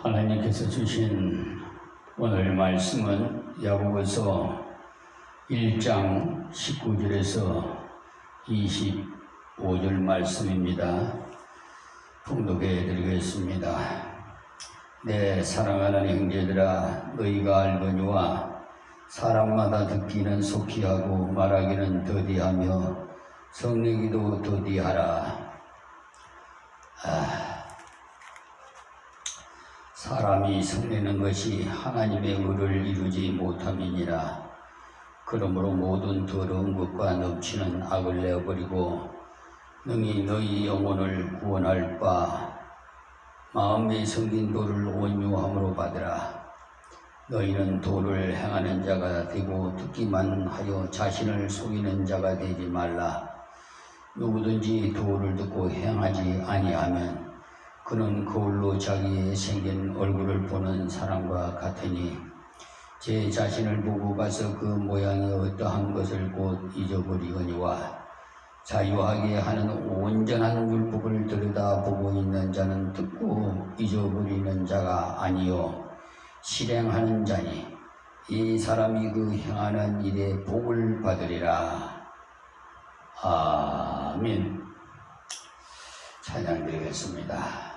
하나님께서 주신 오늘 말씀은 야고보서 1장 19절에서 25절 말씀입니다. 봉독해 드리겠습니다. 내 사랑하는 형제들아, 너희가 알거니와 사람마다 듣기는 속히 하고 말하기는 더디하며 성내기도 더디하라. 사람이 성내는 것이 하나님의 의를 이루지 못함이니라. 그러므로 모든 더러운 것과 넘치는 악을 내어버리고 능히 너희 영혼을 구원할 바 마음에 성긴 도를 온유함으로 받으라. 너희는 도를 행하는 자가 되고 듣기만 하여 자신을 속이는 자가 되지 말라. 누구든지 도를 듣고 행하지 아니하면 그는 거울로 자기의 생긴 얼굴을 보는 사람과 같으니 제 자신을 보고 봐서 그 모양이 어떠한 것을 곧 잊어버리거니와 자유하게 하는 온전한 율법을 들여다보고 있는 자는 듣고 잊어버리는 자가 아니요 실행하는 자니 이 사람이 그 행하는 일에 복을 받으리라. 아멘. 찬양드리겠습니다.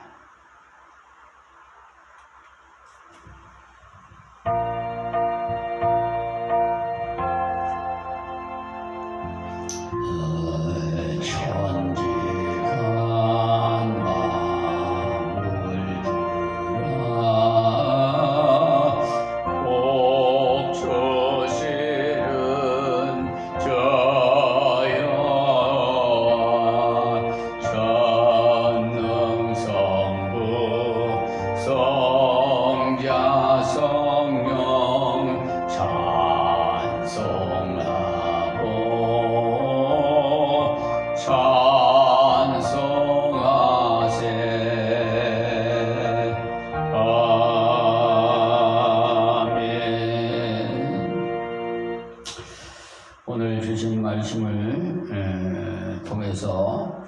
오늘 주신 말씀을 통해서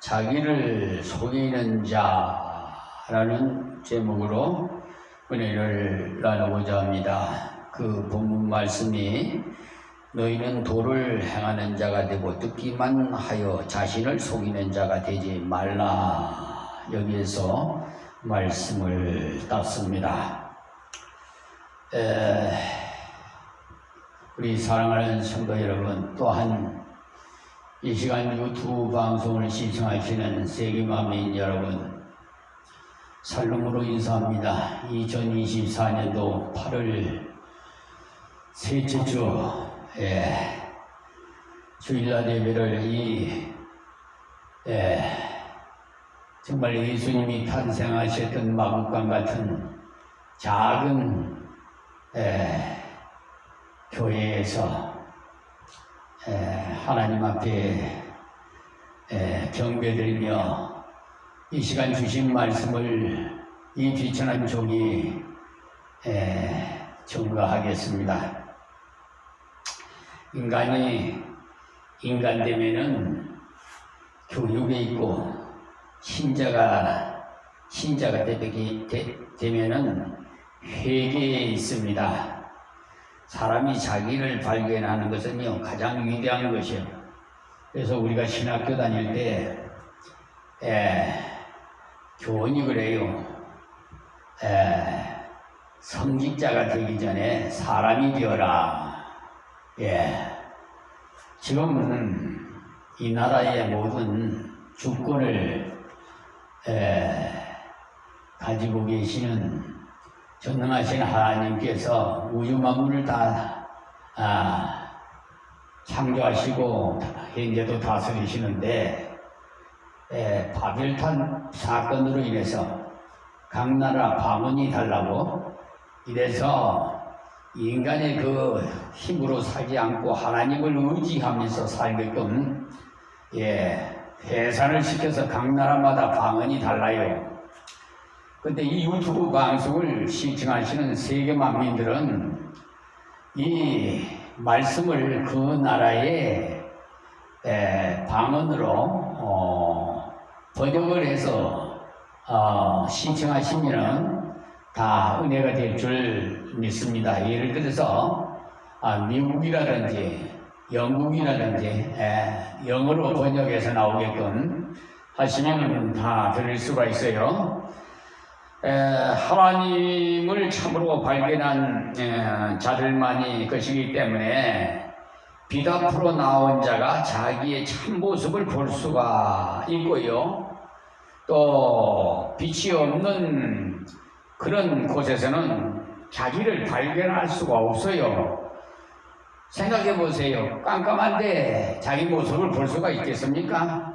자기를 속이는 자라는 제목으로 은혜를 나누고자 합니다. 그 본문 말씀이 너희는 도를 행하는 자가 되고 듣기만 하여 자신을 속이는 자가 되지 말라. 여기에서 말씀을 땄습니다. 우리 사랑하는 성도 여러분, 또한 이 시간 유튜브 방송을 시청하시는 세계만민 여러분, 살롱으로 인사합니다. 2024년도 8월 셋째 주 주일날 예배를 정말 예수님이 탄생하셨던 마국간 같은 작은 교회에서 하나님 앞에 경배드리며 이 시간 주신 말씀을 이 비천한 종이 증거하겠습니다. 인간이 인간되면은 교육에 있고 신자가 되면은 회개에 있습니다. 사람이 자기를 발견하는 것은요 가장 위대한 것이에요. 그래서 우리가 신학교 다닐 때 교원이 그래요. 성직자가 되기 전에 사람이 되어라. 지금은 이 나라의 모든 주권을 가지고 계시는 전능하신 하나님께서 우주 만물을 다 창조하시고 현재도 다스리시는데 바벨탑 사건으로 인해서 각 나라 방언이 달라고 이래서 인간의 그 힘으로 살지 않고 하나님을 의지하면서 살게끔 해산을 시켜서 각 나라마다 방언이 달라요. 근데 이 유튜브 방송을 시청하시는 세계 만민들은 이 말씀을 그 나라의 방언으로 번역을 해서 신청하시면은 다 은혜가 될 줄 믿습니다. 예를 들어서 미국이라든지 영국이라든지 영어로 번역해서 나오게끔 하시면 다 들을 수가 있어요. 하나님을 참으로 발견한 자들만이 것이기 때문에 빛 앞으로 나온 자가 자기의 참모습을 볼 수가 있고요. 또 빛이 없는 그런 곳에서는 자기를 발견할 수가 없어요. 생각해 보세요. 깜깜한데 자기 모습을 볼 수가 있겠습니까?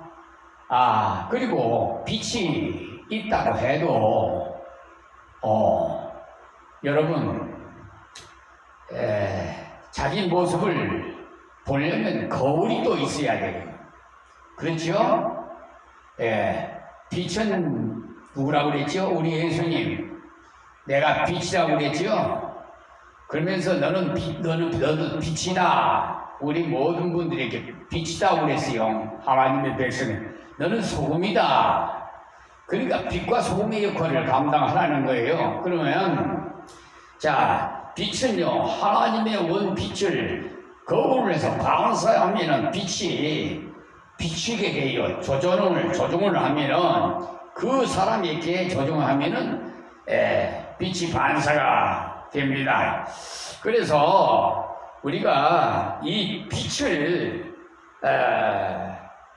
그리고 빛이 있다고 해도 여러분 자기 모습을 보려면 거울이 또 있어야 돼요. 그렇죠? 빛은 누구라고 그랬죠? 우리 예수님. 내가 빛이라고 그랬죠? 그러면서 너는 빛이다. 우리 모든 분들에게 빛이다 그랬어요. 하나님의 백성은. 너는 소금이다. 그러니까 빛과 소금의 역할을 감당하라는 거예요. 그러면 자, 빛은요 하나님의 원빛을 거울을 해서 반사하면은 빛이 비추게 돼요. 조종을 하면은 그 사람에게 조종하면은 빛이 반사가 됩니다. 그래서 우리가 이 빛을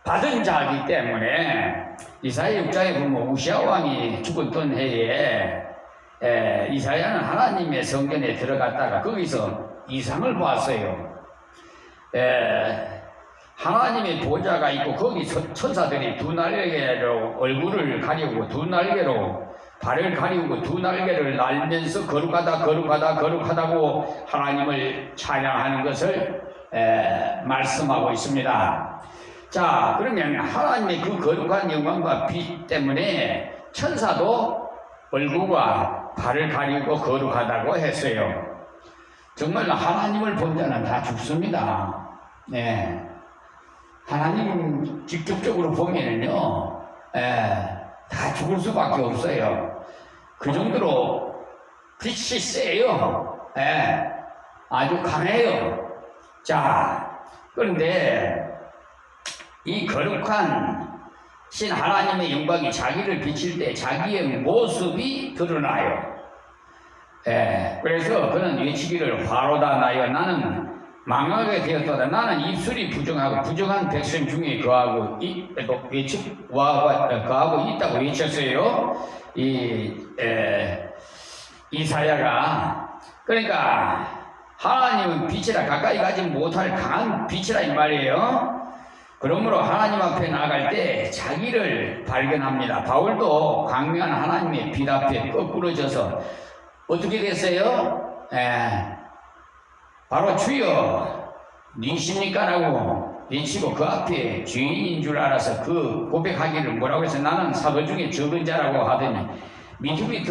받은 자이기 때문에 이사야 6장에 보면 우시아 왕이 죽었던 해에 이사야는 하나님의 성전에 들어갔다가 거기서 이상을 봤어요. 하나님의 보좌가 있고 거기 천사들이 두 날개로 얼굴을 가리고 두 날개로 발을 가리고 두 날개를 날면서 거룩하다고 하나님을 찬양하는 것을 말씀하고 있습니다. 자, 그러면 하나님의 그 거룩한 영광과 빛 때문에 천사도 얼굴과 발을 가리고 거룩하다고 했어요. 정말 하나님을 본 자는 다 죽습니다. 네. 하나님 직접적으로 보면은요, 다 죽을 수밖에 없어요. 그 정도로 빛이 세요. 아주 강해요. 자, 그런데 이 거룩한 신 하나님의 영광이 자기를 비칠 때 자기의 모습이 드러나요. 그래서 그는 외치기를 화로다 나여 나는 망하게 되었도다. 나는 입술이 부정하고 부정한 백성 중에 거하고 있다고 외쳤어요. 이사야가. 그러니까 하나님은 빛이라 가까이 가지 못할 강한 빛이라 이 말이에요. 그러므로 하나님 앞에 나아갈 때 자기를 발견합니다. 바울도 강명한 하나님의 빛 앞에 거꾸러져서 어떻게 됐어요? 바로 주여 니십니까? 라고 외치고 그 앞에 주인인 줄 알아서 그 고백하기를 뭐라고 해서 나는 사도 중에 적은 자라고 하더니 믿음이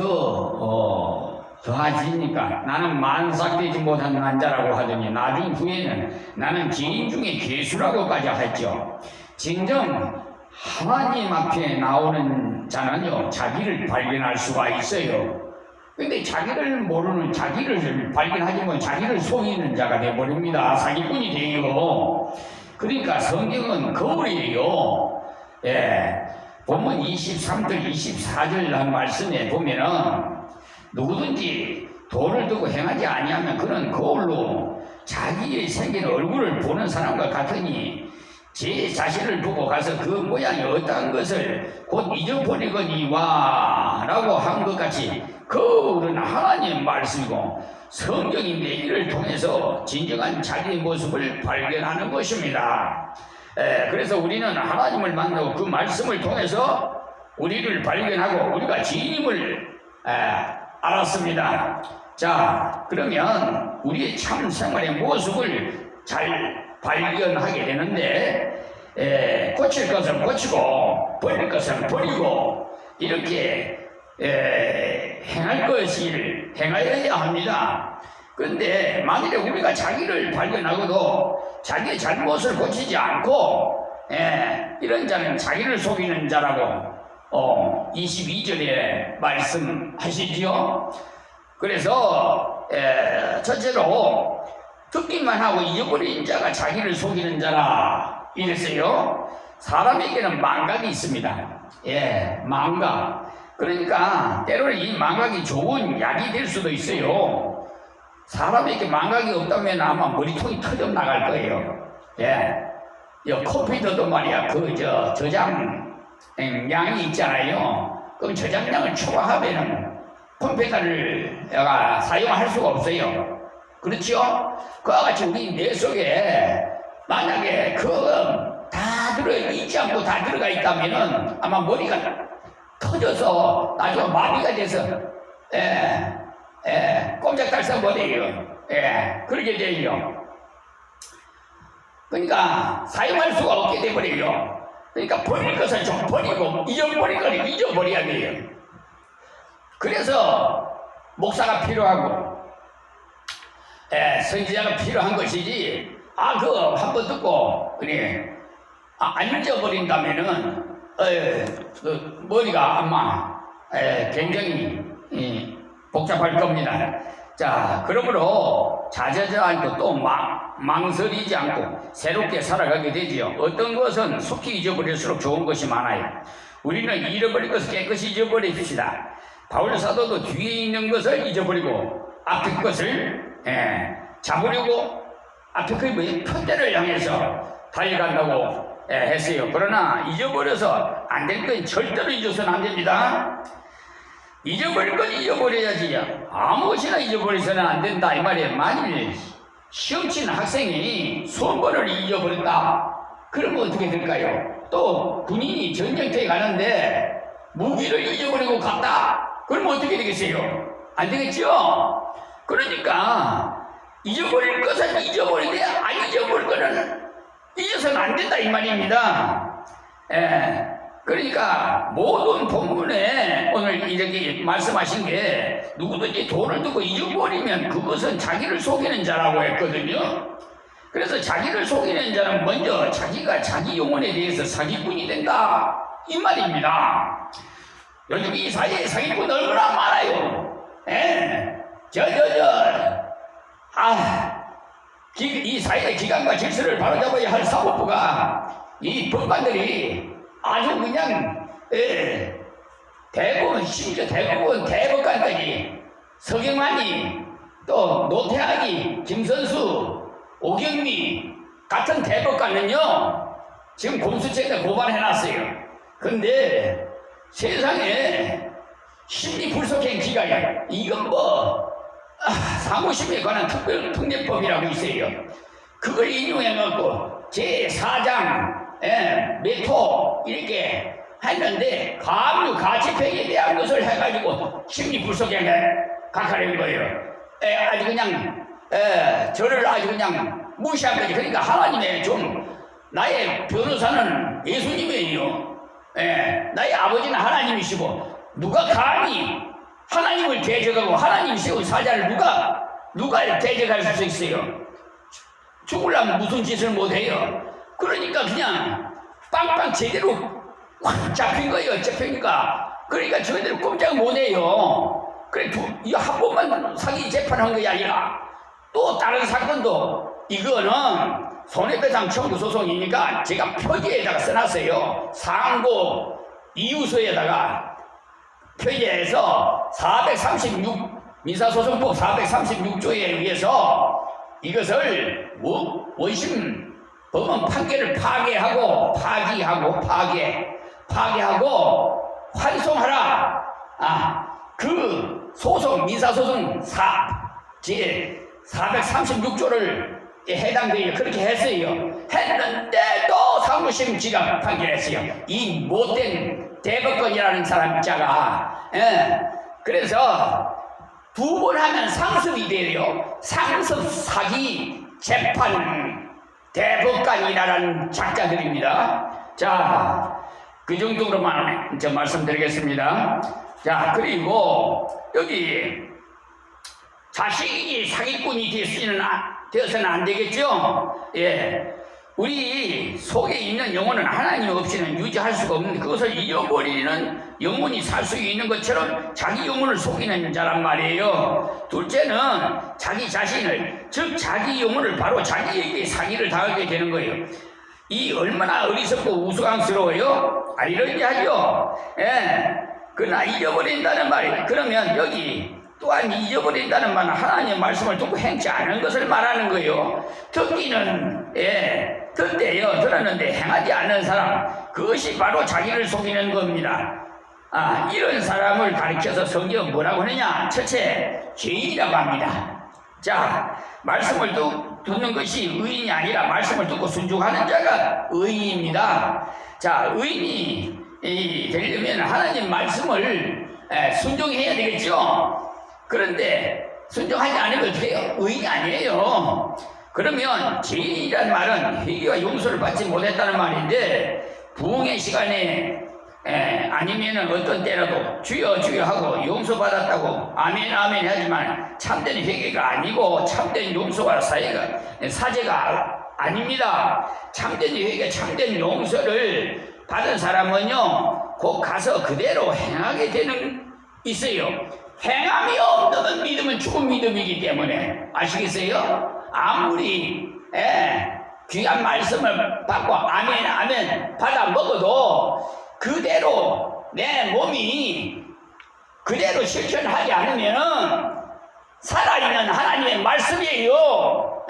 더하지니까 나는 만삭되지 못한 난자라고 하더니 나중 후에는 나는 지인 중에 괴수라고까지 했죠. 진정 하나님 앞에 나오는 자는요 자기를 발견할 수가 있어요. 근데 자기를 모르는, 자기를 발견하지 못한 자기를 속이는 자가 되어버립니다. 사기꾼이 돼요. 그러니까 성경은 거울이에요. 본문 23절 24절 한 말씀에 보면은 누구든지 도를 두고 행하지 아니하면 그는 거울로 자기의 생긴 얼굴을 보는 사람과 같으니 제 자신을 보고 가서 그 모양이 어떠한 것을 곧 잊어버리거니와 라고 한 것 같이 거울은 하나님의 말씀이고 성경인데 이를 통해서 진정한 자기의 모습을 발견하는 것입니다. 그래서 우리는 하나님을 만나고 그 말씀을 통해서 우리를 발견하고 우리가 주님을 알았습니다. 자, 그러면 우리의 참 생활의 모습을 잘 발견하게 되는데 고칠 것은 고치고 버릴 것은 버리고 이렇게 행할 것을 행하여야 합니다. 그런데 만일에 우리가 자기를 발견하고도 자기의 잘못을 고치지 않고 이런 자는 자기를 속이는 자라고 22절에 말씀하시지요. 그래서 첫째로 듣기만 하고 잊어버린 자가 자기를 속이는 자라 이랬어요. 사람에게는 망각이 있습니다. 망각. 그러니까 때로는 이 망각이 좋은 약이 될 수도 있어요. 사람에게 망각이 없다면 아마 머리통이 터져 나갈 거예요. 컴퓨터도 말이야, 저장량이 있잖아요. 그럼 저장량을 초과하면은 컴퓨터를 사용할 수가 없어요. 그렇죠? 그와 같이 우리 뇌 속에 만약에 다 잊지 않고 다 들어가 있다면은 아마 머리가 터져서 나중에 마비가 돼서 꼼짝달싹 못해요. 그렇게 돼요. 그러니까 사용할 수가 없게 돼버려요. 그러니까 버릴 것을 좀 버리고 잊어버릴 걸 잊어버려야 돼요. 그래서 목사가 필요하고 선지자가 필요한 것이지. 그거 한번 듣고 안 잊어버린다면은 머리가 아마 굉장히 복잡할 겁니다. 자, 그러므로 자제하지 않고 또 망설이지 않고 새롭게 살아가게 되지요. 어떤 것은 속히 잊어버릴수록 좋은 것이 많아요. 우리는 잃어버린 것을 깨끗이 잊어버립시다. 바울 사도도 뒤에 있는 것을 잊어버리고 앞에 것을 잡으려고 앞에 그 표대를 향해서 달려간다고 했어요. 그러나 잊어버려서 안 될 건 절대로 잊어서는 안 됩니다. 잊어버릴 건 잊어버려야지. 아무것이나 잊어버려서는 안 된다 이 말이에요. 만일 시험 치는 학생이 수험번호를 잊어버렸다. 그러면 어떻게 될까요? 또 군인이 전쟁터에 가는데 무기를 잊어버리고 갔다. 그러면 어떻게 되겠어요? 안 되겠죠? 그러니까 잊어버릴 것은 잊어버리되 안 잊어버릴 거는 잊어서는 안 된다 이 말입니다. 그러니까 모든 본문에 오늘 이렇게 말씀하신 게 누구든지 돈을 두고 잊어버리면 그것은 자기를 속이는 자라고 했거든요. 그래서 자기를 속이는 자는 먼저 자기가 자기 영혼에 대해서 사기꾼이 된다 이 말입니다. 요즘 이 사회에 사기꾼 얼마나 많아요. 이 사회의 기강과 질서를 바로잡아야 할 사법부가 이 법관들이 아주 그냥 대부분 심지어 대부분 대법관까지 서경환이 또 노태학이 김선수 오경미 같은 대법관은요 지금 공수처에다 고발해놨어요. 근데 세상에 심리불속행 기각이야. 이건 사무심에 관한 특례법이라고 있어요. 그걸 인용해갖고 제4장 메토 이렇게 했는데 가압류 가치평에 대한 것을 해가지고 심리불속행에 각하는 거예요. 아주 그냥 저를 아주 그냥 무시한 거지. 그러니까 하나님의 나의 변호사는 예수님이에요. 나의 아버지는 하나님이시고 누가 감히 하나님을 대적하고 하나님 세운 사자를 누가 대적할 수 있어요? 죽으려면 무슨 짓을 못해요. 그러니까 그냥 빵빵 제대로 확 잡힌 거예요. 그러니까 저희들 꼼짝 못해요. 그래 이거 한 번만 사기 재판한 것이 아니라 또 다른 사건도 이거는 손해배상 청구 소송이니까 제가 표지에다가 써놨어요. 상고 이유서에다가 표지에서 436 민사소송법 436조에 의해서 이것을 원심 법원 판결을 파기하고 환송하라. 그 소송 민사소송 제 436조를 해당되어 그렇게 했어요. 했는데도 사무심 지가 판결했어요. 이 못된 대법관이라는 사람자가. 그래서 두 번 하면 상습이 돼요. 상습 사기 재판 대법관이라는 작가들입니다. 자, 그 정도로만 말씀드리겠습니다. 자, 그리고 여기 자식이 사기꾼이 되어서는 안 되겠죠? 우리 속에 있는 영혼은 하나님 없이는 유지할 수가 없는, 그것을 잃어버리는 영혼이 살 수 있는 것처럼 자기 영혼을 속이는 자란 말이에요. 둘째는 자기 자신을, 즉 자기 영혼을 바로 자기에게 사기를 당하게 되는 거예요. 이 얼마나 어리석고 우스꽝스러워요? 아이러니하죠. 예. 그러나 잊어버린다는 말이에요. 그러면 여기 또한 잊어버린다는 말은 하나님의 말씀을 듣고 행치 않은 것을 말하는 거예요. 듣기는 듣대요. 들었는데 행하지 않는 사람, 그것이 바로 자기를 속이는 겁니다. 이런 사람을 가리켜서 성경은 뭐라고 하느냐? 첫째, 죄인이라고 합니다. 자, 말씀을 듣는 것이 의인이 아니라 말씀을 듣고 순종하는 자가 의인입니다. 자, 의인이 되려면 하나님 말씀을 순종해야 되겠죠. 그런데 순종하지 않으면 어떻게 해요? 의인이 아니에요. 그러면 죄인이란 말은 회개와 용서를 받지 못했다는 말인데, 부흥의 시간에 아니면은 어떤 때라도 주여 주여 하고 용서받았다고 아멘 아멘 하지만 참된 회개가 아니고 참된 용서와 사죄가 아닙니다. 참된 회개, 참된 용서를 받은 사람은요, 곧 가서 그대로 행하게 되는 있어요. 행함이 없는 믿음은 죽은 믿음이기 때문에, 아시겠어요? 아무리 귀한 말씀을 받고 아멘 아멘 받아 먹어도 그대로 내 몸이 그대로 실천하지 않으면 살아있는 하나님의 말씀이에요.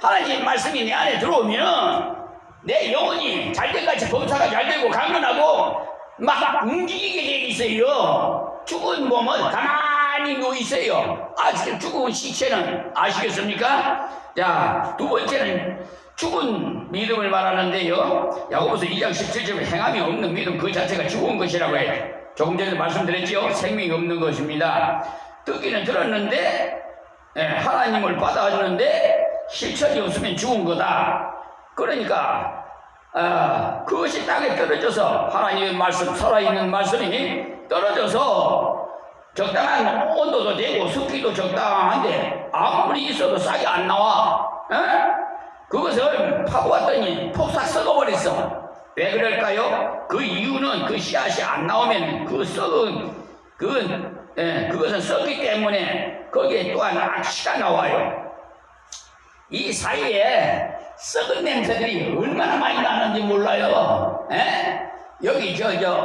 하나님의 말씀이 내 안에 들어오면 내 영혼이 잘된같이 범사가 잘되고 강건하고 막 움직이게 돼 있어요. 죽은 몸은 가만히 누워 있어요. 아직 죽은 시체는 아시겠습니까? 자, 두 번째는 죽은 믿음을 말하는데요, 야고보서 2장 17절에 행함이 없는 믿음 그 자체가 죽은 것이라고 해요. 조금 전에 말씀드렸죠. 생명이 없는 것입니다. 듣기는 들었는데 하나님을 받아왔는데 실천이 없으면 죽은 거다. 그러니까 그것이 땅에 떨어져서 하나님의 말씀, 살아있는 말씀이 떨어져서 적당한 온도도 되고 습기도 적당한데 아무리 있어도 싹이 안 나와. 그것을 파고왔더니 폭삭 썩어버렸어. 왜 그럴까요? 그 이유는 그 씨앗이 안 나오면 그 썩은 그것은 썩기 때문에 거기에 또한 악취가 나와요. 이 사이에 썩은 냄새들이 얼마나 많이 나는지 몰라요. 여기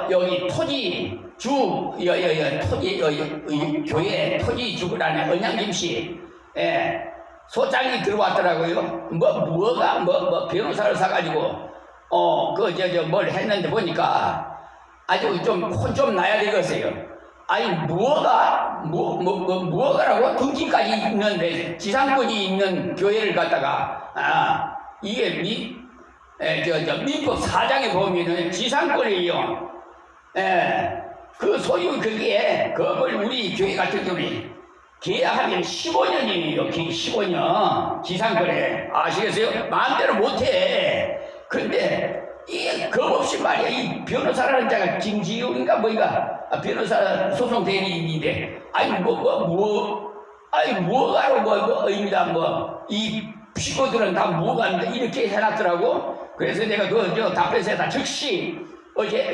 여기 토지 교회 토지 주구라는 언양김씨 소장이 들어왔더라고요. 뭐 변호사를 사가지고 뭘 했는데 보니까 아주 혼 나야 되겠어요. 아니 무허가라고 등기까지 있는데 지상권이 있는 교회를 갖다가 이게 민법 4장에 보면은 지상권이에요. 그 소유 그걸 우리 교회 같은 경우에 계약하면 15년이에요. 15년 지상권에. 아시겠어요? 마음대로 못해. 근데 이게 겁없이 말이야. 이 변호사라는 자가 김지용인가 뭐인가 변호사 소송 대리인인데 무허가로 입니다. 이 피고들은 다 무허가입니다. 이렇게 해놨더라고. 그래서 내가 저 답변서에다 즉시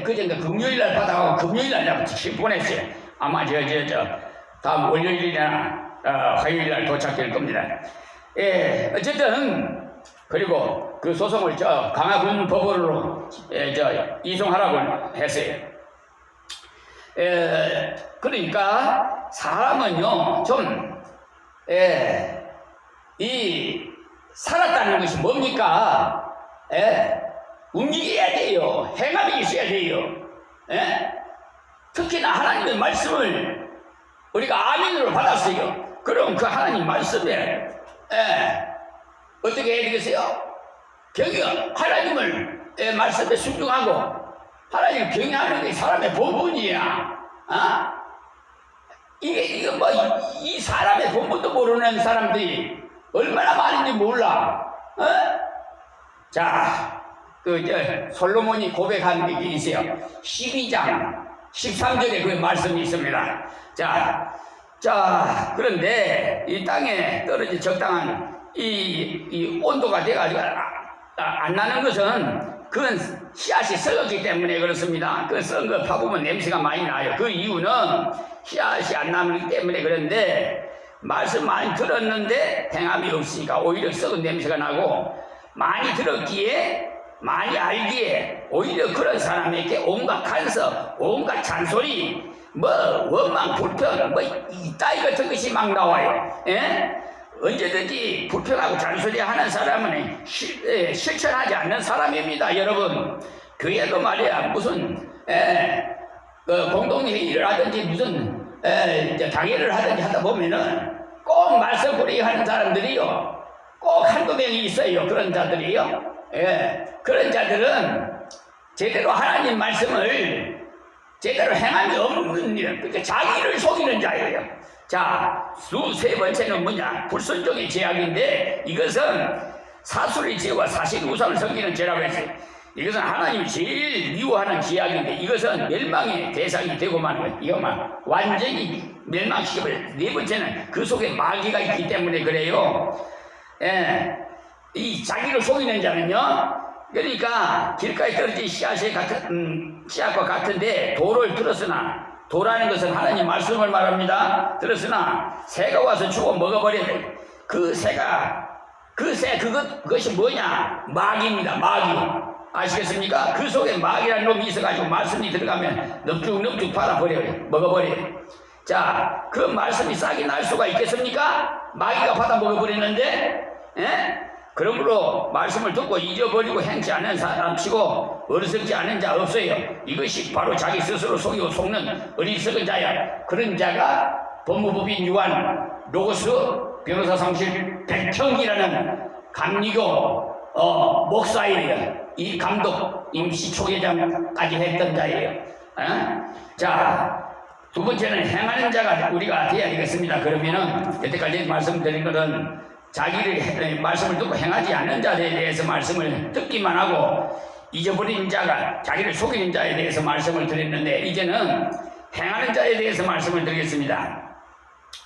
그젠가 금요일날 받아가고 금요일날 즉시 보냈어요. 아마 다음 월요일이나 화요일날 도착될 겁니다. 어쨌든 그리고 그 소송을 강화군 법원으로 이송하라고 했어요. 그러니까 사람은요 살았다는 것이 뭡니까? 움직여야 돼요. 행함이 있어야 돼요. 특히나 하나님의 말씀을 우리가 아멘으로 받았어요. 그럼 그 하나님 말씀에 어떻게 해야 되겠어요? 하나님을 말씀에 순종하고 하나님을 경외하는 게 사람의 본분이야. 이 사람의 본분도 모르는 사람들이 얼마나 많은지 몰라. 자, 솔로몬이 고백한 게 있어요. 12장 13절에 그 말씀이 있습니다. 자, 그런데 이 땅에 떨어진 적당한 이 온도가 돼가지고 안 나는 것은 그건 씨앗이 썩었기 때문에 그렇습니다. 그 썩은 거 파보면 냄새가 많이 나요. 그 이유는 씨앗이 안 나기 때문에 그런데 말씀 많이 들었는데 행함이 없으니까 오히려 썩은 냄새가 나고, 많이 들었기에 많이 알기에 오히려 그런 사람에게 온갖 간섭, 온갖 잔소리, 뭐 원망, 불평, 뭐 이따위 같은 것이 막 나와요. 예? 언제든지 불평하고 잔소리하는 사람은 실천하지 않는 사람입니다. 여러분, 교회도 말이야 무슨 공동회의를 하든지 무슨 당회를 하든지 하다 보면은 꼭 말썽부리 하는 사람들이요, 꼭 한두 명이 있어요. 그런 자들이요. 그런 자들은 제대로 하나님 말씀을 제대로 행함이 없는 일, 그러니까 자기를 속이는 자예요. 자, 세 번째는 뭐냐? 불순종의 죄악인데, 이것은 사술의 죄와 사실 우상을 섬기는 죄라고 했어요. 이것은 하나님이 제일 미워하는 죄악인데, 이것은 멸망의 대상이 되고만 거예요. 이것만 완전히 멸망시켜버려요. 네 번째는 그 속에 마귀가 있기 때문에 그래요. 이 자기를 속이는 자는요, 그러니까 길가에 떨어진 씨앗과 같은데 돌을 들었으나, 도라는 것은 하나님 말씀을 말합니다. 들었으나 새가 와서 주워 먹어버려야 돼. 그것이 뭐냐? 마귀입니다. 마귀. 아시겠습니까? 그 속에 마귀라는 놈이 있어가지고 말씀이 들어가면 넙죽넙죽 받아버려요. 먹어버려요. 자, 그 말씀이 싹이 날 수가 있겠습니까? 마귀가 받아 먹어버리는데, 그러므로 말씀을 듣고 잊어버리고 행치 않은 사람 치고 어리석지 않은 자 없어요. 이것이 바로 자기 스스로 속이고 속는 어리석은 자야. 그런 자가 법무법인 유한, 로고스, 변호사 상실, 백형이라는 감리교 목사예요. 이 감독, 임시 초계장까지 했던 자예요. 자, 두 번째는 행하는 자가 우리가 되어야 되겠습니다. 그러면은 여태까지 말씀드린 것은 자기를 말씀을 듣고 행하지 않는 자에 대해서 말씀을 듣기만 하고 잊어버린 자가 자기를 속이는 자에 대해서 말씀을 드렸는데, 이제는 행하는 자에 대해서 말씀을 드리겠습니다.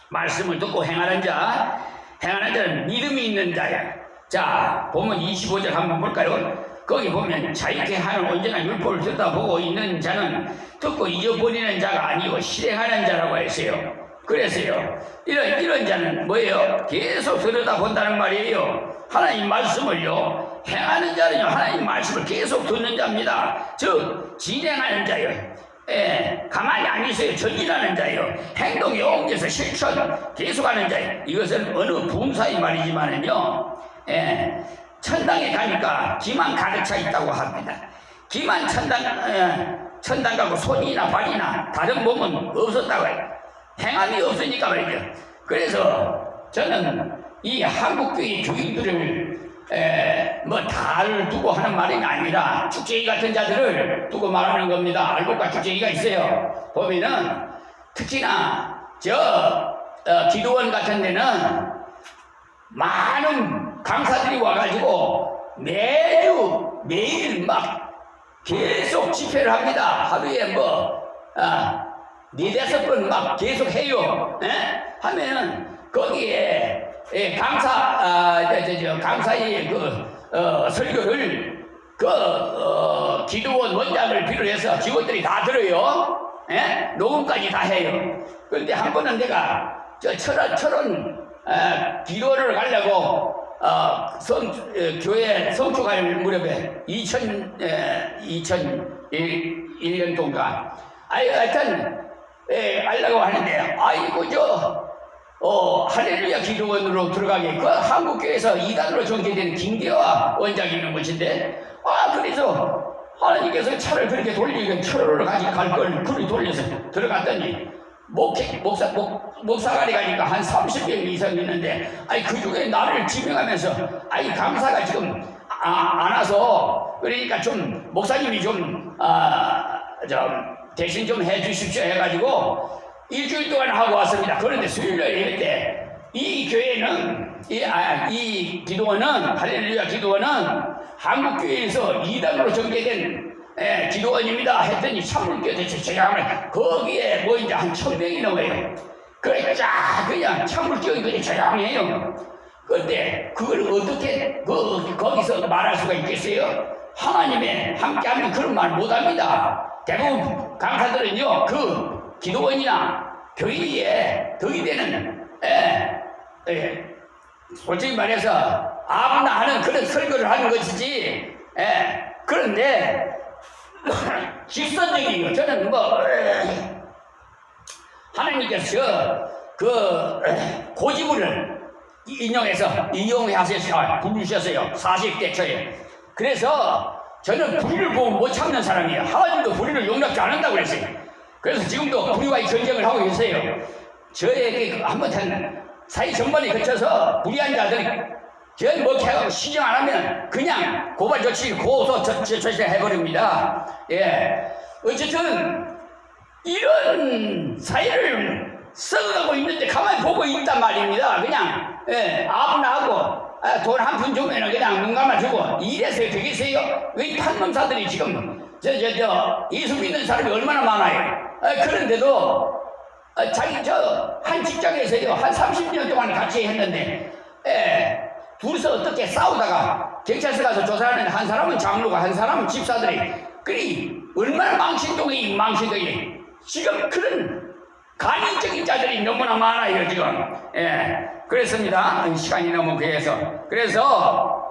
말씀을 듣고 행하는 자는 믿음이 있는 자야. 자, 보면 25절 한번 볼까요? 거기 보면 자유케 하는 온전한 율법을 듣다 보고 있는 자는 듣고 잊어버리는 자가 아니고 실행하는 자라고 했어요. 그래서요, 이런 자는 뭐예요? 계속 들여다본다는 말이에요. 하나님 말씀을요, 행하는 자는요, 하나님 말씀을 계속 듣는 자입니다. 즉, 진행하는 자예요. 가만히 안 있어요. 전진하는 자예요. 행동에 옮겨서 실천, 계속하는 자예요. 이것은 어느 분사의 말이지만은요, 천당에 가니까 기만 가득 차 있다고 합니다. 기만 천당 가고 손이나 발이나 다른 몸은 없었다고 해요. 행함이 없으니까 말이죠. 그래서 저는 이 한국교회 교인들을 다를 두고 하는 말이 아니라 축제이 같은 자들을 두고 말하는 겁니다. 알곡과 축제이가 있어요. 보면은 특히나 기도원 같은 데는 많은 강사들이 와가지고 매일 막 계속 집회를 합니다. 하루에 네다섯 번 막 계속 해요. 하면은 거기에 강사의 설교를 기도원 원장을 비롯해서 직원들이 다 들어요. 녹음까지 다 해요. 그런데 한 번은 내가 철원 기도를 가려고 교회 성축할 무렵에 2001년 동안 하여튼 알라고 하는데, 할렐루야 기도원으로 들어가게 그 한국교회에서 2단으로 전개된 김대화 원장이 있는 곳인데, 그래서 하나님께서 차를 그렇게 돌리니까 철로를 갈 걸 그렇게 돌려서 들어갔더니 목사가리 가니까 한 30명 이상 있는데, 그 중에 나를 지명하면서 강사가 지금 안 와서 그러니까 좀 목사님이 좀 대신 좀 해주십시오 해가지고 일주일 동안 하고 왔습니다. 그런데 수요일날 예배 때 이 교회는 이 기도원은 할렐루야 기도원은 한국교회에서 2단으로 전개된 기도원입니다 했더니 찬물교 대체체장을 거기에 이제 한 1000명이 넘어요. 그냥 찬물교 그냥 조용해요. 그런데 그걸 어떻게 거기서 말할 수가 있겠어요? 하나님의 함께하면 그런 말 못합니다. 대부분 강사들은요, 그 기도원이나 교회에 덕이 되는 솔직히 말해서 아무나 하는 그런 설교를 하는 것이지. 그런데 직선적이에요. 저는 하나님께서 그 고지부를 이용하셔서 부르셨어요. 40대 초에. 그래서 저는 불의를 보고 못 참는 사람이에요. 하나님도 불의를 용납지 않는다고 그랬어요. 그래서 지금도 불의와의 전쟁을 하고 계세요. 저에게 한번 사회 전반에 거쳐서 불의한 자들이 저는 뭐 해가지고 시정 안 하면 그냥 고발 조치 고소 조치를 해버립니다. 어쨌든 이런 사회를 썩어가고 있는데 가만히 보고 있단 말입니다. 그냥 아무나 하고 돈 한 푼 주면 그냥 눈 감아주고 이래서요 되겠어요? 왜 판검사들이 지금 예수 믿는 사람이 얼마나 많아요. 그런데도 자기 한 직장에서요 한 30년 동안 같이 했는데 둘이서 어떻게 싸우다가 경찰서 가서 조사하는 한 사람은 장로가 한 사람은 집사들이 그리 얼마나 망신동이 지금 그런 간인적인 자들이 너무나 많아요 지금. 그렇습니다. 시간이 너무 귀해서. 그래서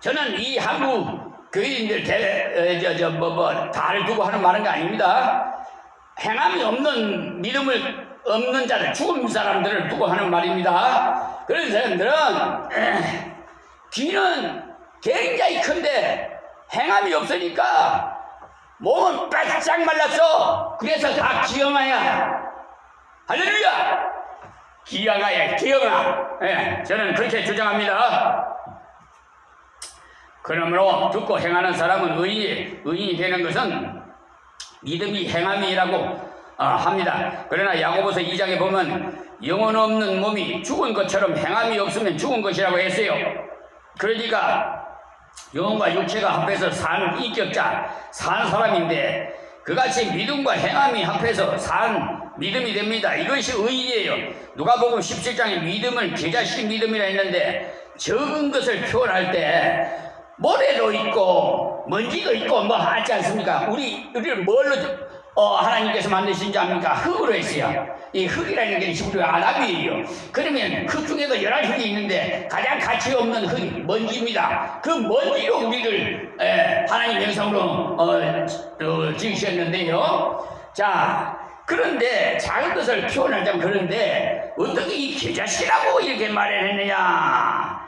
저는 이 한국 교인들 다를 두고 하는 말은 게 아닙니다. 행함이 없는 믿음을 없는 자들, 죽은 사람들을 두고 하는 말입니다. 그런 사람들은 귀는 굉장히 큰데 행함이 없으니까 몸은 바짝 말랐어. 그래서 다 기형아야. 할렐루야! 기형아야, 기형아. 저는 그렇게 주장합니다. 그러므로 듣고 행하는 사람은 의인이 되는 것은 믿음이 행함이라고 합니다. 그러나 야고보서 2장에 보면 영혼 없는 몸이 죽은 것처럼 행함이 없으면 죽은 것이라고 했어요. 그러니까 영혼과 육체가 합해서 산 인격자, 산 사람인데 그같이 믿음과 행함이 합해서 산 믿음이 됩니다. 이것이 의인이에요. 누가복음 17장에 믿음을 계자식 믿음이라 했는데 적은 것을 표현할 때 모래도 있고 먼지도 있고 뭐 하지 않습니까? 우리를 뭘로 하나님께서 만드신지 압니까? 흙으로 했어요. 이 흙이라는 게 지금 아담이에요. 그러면 흙 중에도 11흙이 있는데 가장 가치 없는 흙이 먼지입니다. 그 먼지로 우리를 하나님 형상으로 지으셨는데요. 자, 그런데 작은 것을 표현하자면 그런데 어떻게 이 계자씨라고 이렇게 말을 했느냐?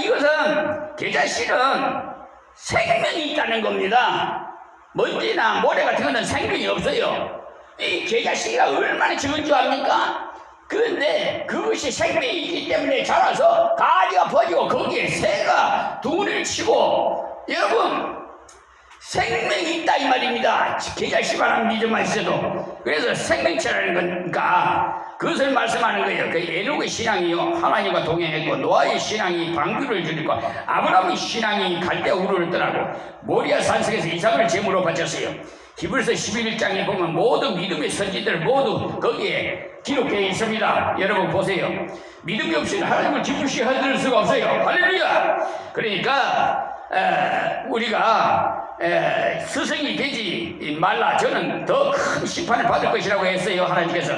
이것은 계자씨는 생명이 있다는 겁니다. 먼지나 모래 같은 거는 생명이 없어요. 이 계자씨가 얼마나 적은 줄 압니까? 그런데 그것이 생명이 있기 때문에 자라서 가지가 퍼지고 거기에 새가 둥을 치고 여러분 생명이 있다 이 말입니다. 계자씨만한 믿음만 있어도. 그래서 생명체라는 거니까 그것을 말씀하는 거예요. 그 에녹의 신앙이요 하나님과 동행했고 노아의 신앙이 방주를 줄이고 아브라함의 신앙이 갈대아 우르를 떠나고 모리아 산성에서 이삭을 제물로 바쳤어요. 히브리서 11장에 보면 모든 믿음의 선지들 모두 거기에 기록되어 있습니다. 여러분 보세요. 믿음이 없이는 하나님을 기쁘시 하들 수가 없어요. 할렐루야. 그러니까 우리가 스승이 되지 말라. 저는 더 큰 심판을 받을 것이라고 했어요. 하나님께서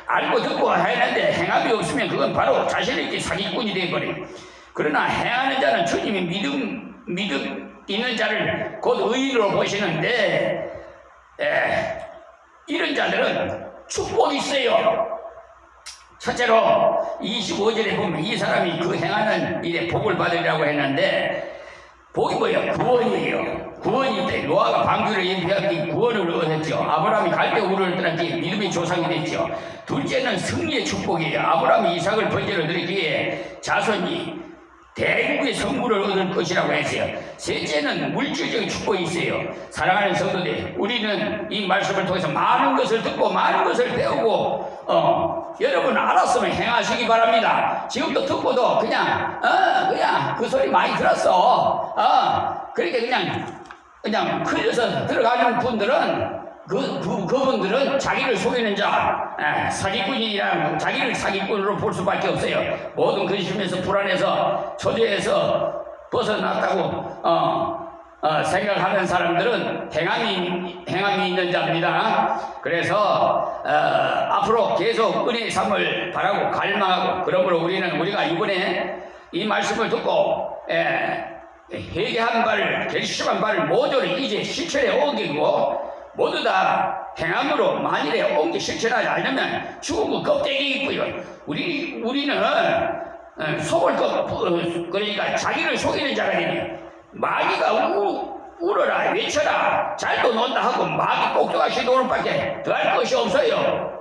알고 듣고 하는데 행함이 없으면 그건 바로 자신에게 사기꾼이 되어버려요. 그러나 행하는 자는 주님이 믿음 있는 자를 곧 의인으로 보시는데 이런 자들은 축복이 있어요. 첫째로 25절에 보면 이 사람이 그 행하는 일에 복을 받으리라고 했는데 복이 뭐예요? 구원이에요. 구원이 있대. 노아가 방주를 예비하기 구원을 얻었죠. 아브라함이 갈대 우르를 떠났기에 믿음의 조상이 됐죠. 둘째는 승리의 축복이에요. 아브라함이 이삭을 번제로 드리기에 자손이 대국의 성부를 얻을 것이라고 했어요. 셋째는 물질적인 축복이 있어요. 사랑하는 성도들, 우리는 이 말씀을 통해서 많은 것을 듣고 많은 것을 배우고 여러분 알았으면 행하시기 바랍니다. 지금도 듣고도 그냥 그 소리 많이 들었어. 그러니까 그냥 흘려서 들어가는 분들은 그분들은 자기를 속이는 자, 사기꾼이랑 자기를 사기꾼으로 볼 수밖에 없어요. 모든 근심에서 불안해서 초조해서 벗어났다고 생각하는 사람들은 행함이 있는 자입니다. 그래서 앞으로 계속 은혜의 삶을 바라고 갈망하고, 그러므로 우리가 이번에 이 말씀을 듣고 회개한 바를, 결심한 바를 모두 이제 실천에 옮기고, 모두 다 행함으로 만일에 옮기 실천하지 않으면 죽은 거 껍데기 있고요. 우리는 속을 그러니까 자기를 속이는 자가 되네요. 마귀가 울어라 외쳐라 잘도 논다 하고 마귀 꼭두각시 노는 밖에 더할 것이 없어요.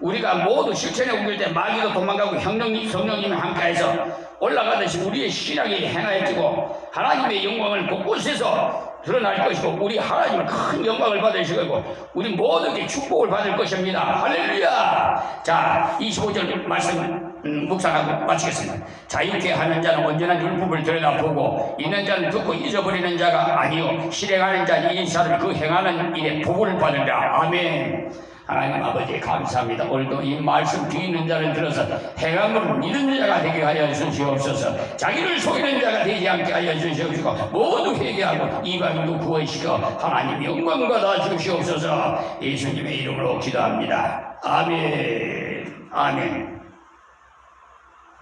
우리가 모두 실천에 옮길 때 마귀도 도망가고 성령님이 함께해서 올라가듯이 우리의 신앙이 행하여지고 하나님의 영광을 곳곳에서 드러날 것이고, 우리 하나님은 큰 영광을 받으실 거고, 우리 모두에게 축복을 받을 것입니다. 할렐루야. 자, 25절 말씀 묵상하고 마치겠습니다. 자유케 하는 자는 언제나 율법을 들여다보고, 있는 자는 듣고 잊어버리는 자가 아니요 실행하는 자는 이 사람이 그 행하는 일에 복을 받으리라. 아멘. 하나님 아버지 감사합니다. 오늘도 이 말씀 듣는 자를 들어서 행함으로 믿는 자가 되게 하여 주시옵소서. 자기를 속이는 자가 되지 않게 하여 주시옵시고, 모두 회개하고 이방인도 구원시켜 하나님 영광 받아 주시옵소서. 예수님의 이름으로 기도합니다. 아멘. 아멘.